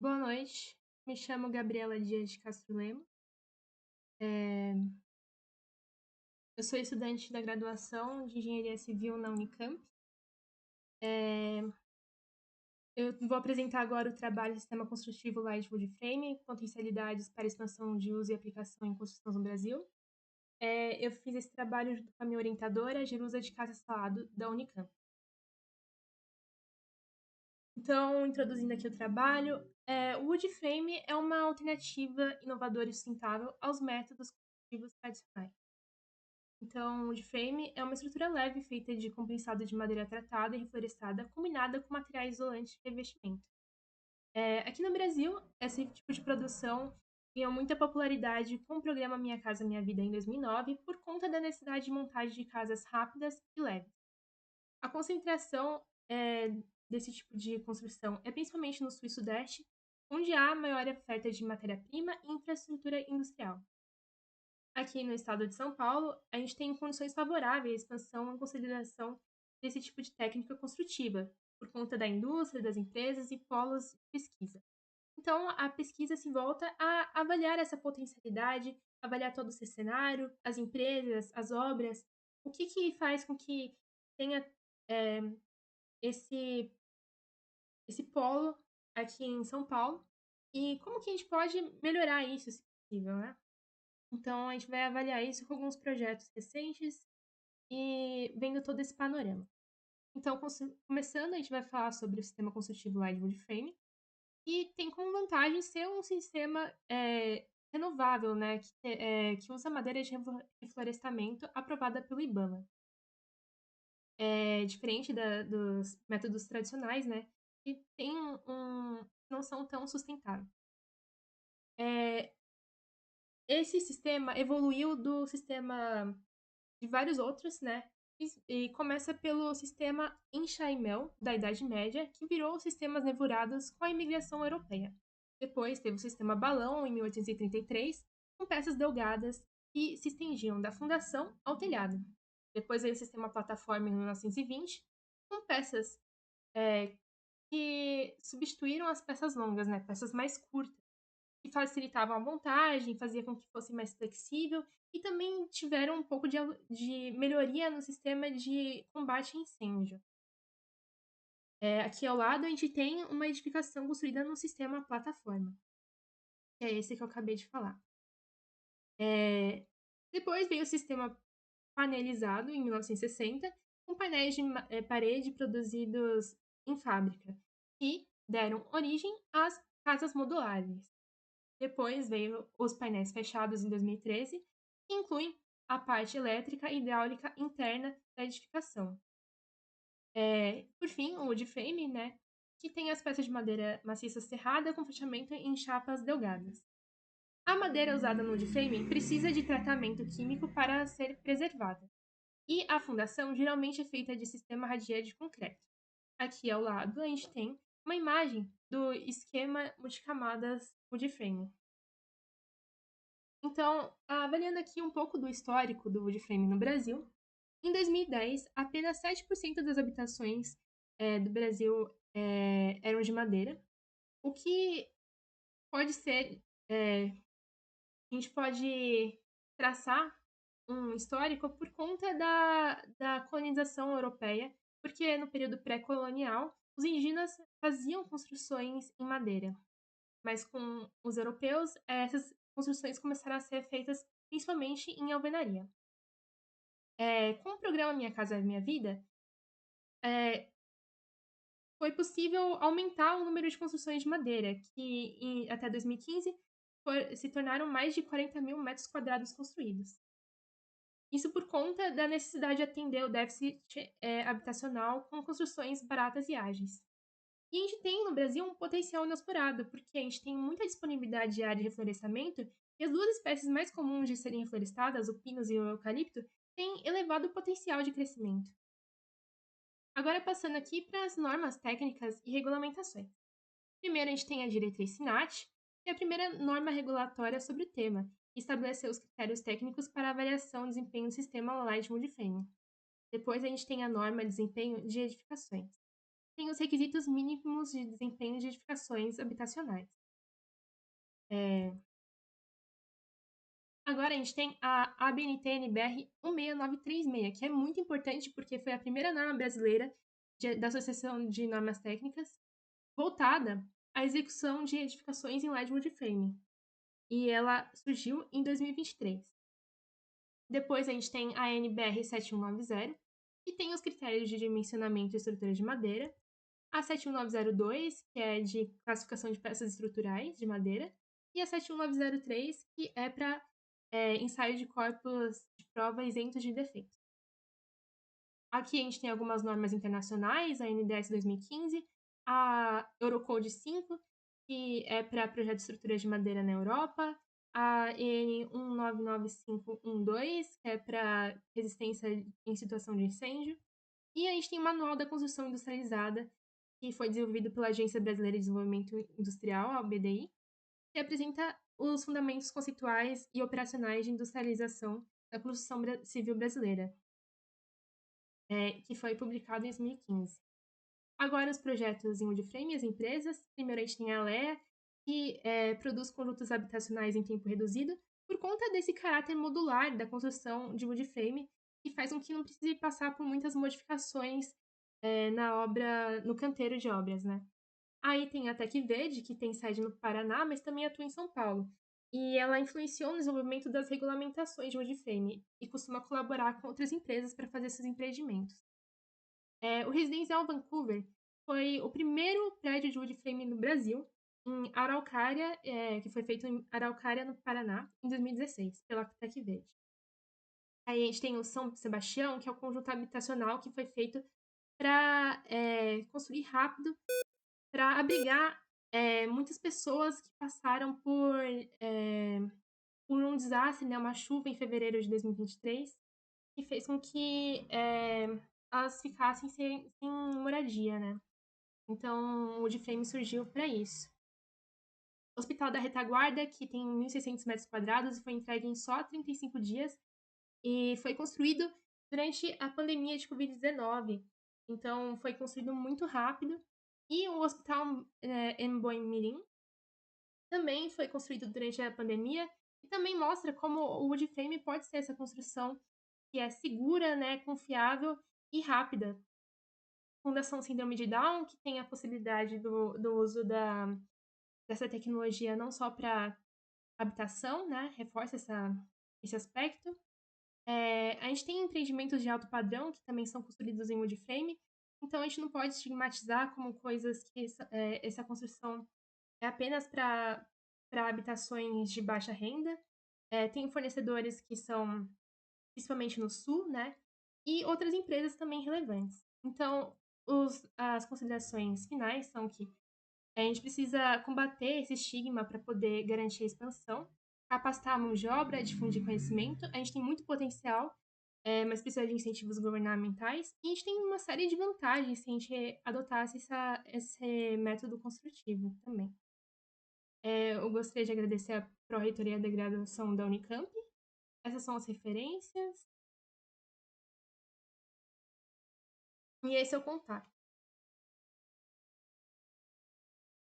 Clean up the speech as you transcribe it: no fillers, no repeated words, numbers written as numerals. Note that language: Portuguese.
Boa noite, me chamo Gabriela Dias de Castro Lema. Eh, eu sou estudante da graduação de Engenharia Civil na Unicamp. Eh, eu vou apresentar agora o trabalho Sistema Construtivo Light Wood Frame, potencialidades para expansão de uso e aplicação em construção no Brasil. Eu fiz esse trabalho junto com a minha orientadora, Jerusa de Casa Salado, da Unicamp. Então, introduzindo aqui o trabalho, o wood frame é uma alternativa inovadora e sustentável aos métodos construtivos tradicionais. Então, o wood frame é uma estrutura leve feita de compensado de madeira tratada e reflorestada, combinada com materiais isolantes de revestimento. Aqui no Brasil, esse tipo de produção ganhou muita popularidade com o programa Minha Casa Minha Vida em 2009, por conta da necessidade de montagem de casas rápidas e leves. A concentração desse tipo de construção é principalmente no sul e sudeste, onde há maior oferta de matéria-prima e infraestrutura industrial. Aqui no estado de São Paulo, a gente tem condições favoráveis à expansão e consolidação desse tipo de técnica construtiva, por conta da indústria, das empresas e polos de pesquisa. Então, a pesquisa se volta a avaliar essa potencialidade, avaliar todo esse cenário, as empresas, as obras, o que faz com que tenha é, esse, esse polo aqui em São Paulo e como que a gente pode melhorar isso, se possível, né? Então, a gente vai avaliar isso com alguns projetos recentes e vendo todo esse panorama. Então, começando, a gente vai falar sobre o sistema construtivo Light Wood Frame, e tem como vantagem ser um sistema renovável, né, que usa madeira de reflorestamento aprovada pelo IBAMA. É diferente dos métodos tradicionais, né, que não são tão sustentáveis. Esse sistema evoluiu do sistema de vários outros, né? E começa pelo sistema enxaimel da Idade Média, que virou sistemas nevurados com a imigração europeia. Depois teve o sistema balão, em 1833, com peças delgadas que se estendiam da fundação ao telhado. Depois veio o sistema plataforma, em 1920, com peças que substituíram as peças longas, né? Peças mais curtas que facilitavam a montagem, fazia com que fosse mais flexível e também tiveram um pouco de melhoria no sistema de combate a incêndio. Aqui ao lado a gente tem uma edificação construída no sistema plataforma, que é esse que eu acabei de falar. Depois veio o sistema panelizado, em 1960, com painéis de parede produzidos em fábrica, que deram origem às casas modulares. Depois veio os painéis fechados em 2013, que incluem a parte elétrica e hidráulica interna da edificação. Por fim, o wood frame, né, que tem as peças de madeira maciça serrada com fechamento em chapas delgadas. A madeira usada no wood frame precisa de tratamento químico para ser preservada. E a fundação geralmente é feita de sistema radier de concreto. Aqui ao lado a gente tem uma imagem do esquema multicamadas wood frame. Então, avaliando aqui um pouco do histórico do wood frame no Brasil, em 2010, apenas 7% das habitações do Brasil eram de madeira, o que pode ser. A gente pode traçar um histórico por conta da colonização europeia, porque no período pré-colonial, os indígenas faziam construções em madeira, mas com os europeus, essas construções começaram a ser feitas principalmente em alvenaria. Com o programa Minha Casa Minha Vida, foi possível aumentar o número de construções de madeira, que até 2015 se tornaram mais de 40 mil metros quadrados construídos. Isso por conta da necessidade de atender o déficit habitacional com construções baratas e ágeis. E a gente tem no Brasil um potencial inexplorado, porque a gente tem muita disponibilidade de área de reflorestamento e as duas espécies mais comuns de serem reflorestadas, o pinus e o eucalipto, têm elevado potencial de crescimento. Agora passando aqui para as normas técnicas e regulamentações. Primeiro a gente tem a diretriz SINAT, que é a primeira norma regulatória sobre o tema, e estabeleceu os critérios técnicos para avaliação e desempenho do sistema Light Multiframe. Depois a gente tem a norma de desempenho de edificações. tem os requisitos mínimos de desempenho de edificações habitacionais. Agora a gente tem a ABNT-NBR 16936, que é muito importante porque foi a primeira norma brasileira da Associação de Normas Técnicas voltada à execução de edificações em LED wood frame. E ela surgiu em 2023. Depois a gente tem a NBR 7190, que tem os critérios de dimensionamento e estrutura de madeira. A 71902, que é de classificação de peças estruturais de madeira. E a 71903, que é para ensaio de corpos de prova isentos de defeitos. Aqui a gente tem algumas normas internacionais, a NDS 2015, a Eurocode 5, que é para projeto de estruturas de madeira na Europa, a EN 199512, que é para resistência em situação de incêndio, e a gente tem o Manual da Construção Industrializada, que foi desenvolvido pela Agência Brasileira de Desenvolvimento Industrial, a BDI, que apresenta os fundamentos conceituais e operacionais de industrialização da construção civil brasileira, que foi publicado em 2015. Agora, os projetos em wood frame, as empresas. Primeiro, a gente tem a Alea, que produz conjuntos habitacionais em tempo reduzido, por conta desse caráter modular da construção de wood frame, que faz com que não precise passar por muitas modificações na obra, no canteiro de obras, né? Aí tem a TecVerde, que tem sede no Paraná, mas também atua em São Paulo. E ela influenciou no desenvolvimento das regulamentações de wood frame e costuma colaborar com outras empresas para fazer esses empreendimentos. O Residencial Vancouver foi o primeiro prédio de wood frame no Brasil, em Araucária, que foi feito em Araucária, no Paraná, em 2016, pela TecVerde. Aí a gente tem o São Sebastião, que é o conjunto habitacional que foi feito para construir rápido, para abrigar muitas pessoas que passaram por um desastre, né, uma chuva em fevereiro de 2023, que fez com que elas ficassem sem moradia, né? Então, o wood frame surgiu para isso. O Hospital da Retaguarda, que tem 1.600 metros quadrados e foi entregue em só 35 dias, e foi construído durante a pandemia de Covid-19. Então, foi construído muito rápido. E o Hospital Mboimirim também foi construído durante a pandemia e também mostra como o wood frame pode ser essa construção que é segura, né, confiável e rápida. Fundação Síndrome de Down, que tem a possibilidade do uso dessa tecnologia não só para habitação, né, reforça esse aspecto. A gente tem empreendimentos de alto padrão que também são construídos em wood frame, então a gente não pode estigmatizar como coisas que essa construção é apenas para habitações de baixa renda. Tem fornecedores que são principalmente no sul, né? E outras empresas também relevantes. Então, as considerações finais são que a gente precisa combater esse estigma para poder garantir a expansão, capacitar a mão de obra, difundir conhecimento. A gente tem muito potencial, mas precisa de incentivos governamentais. E a gente tem uma série de vantagens se a gente adotasse esse método construtivo também. Eu gostaria de agradecer a Pró-Reitoria da Graduação da Unicamp. Essas são as referências. E esse é o contato.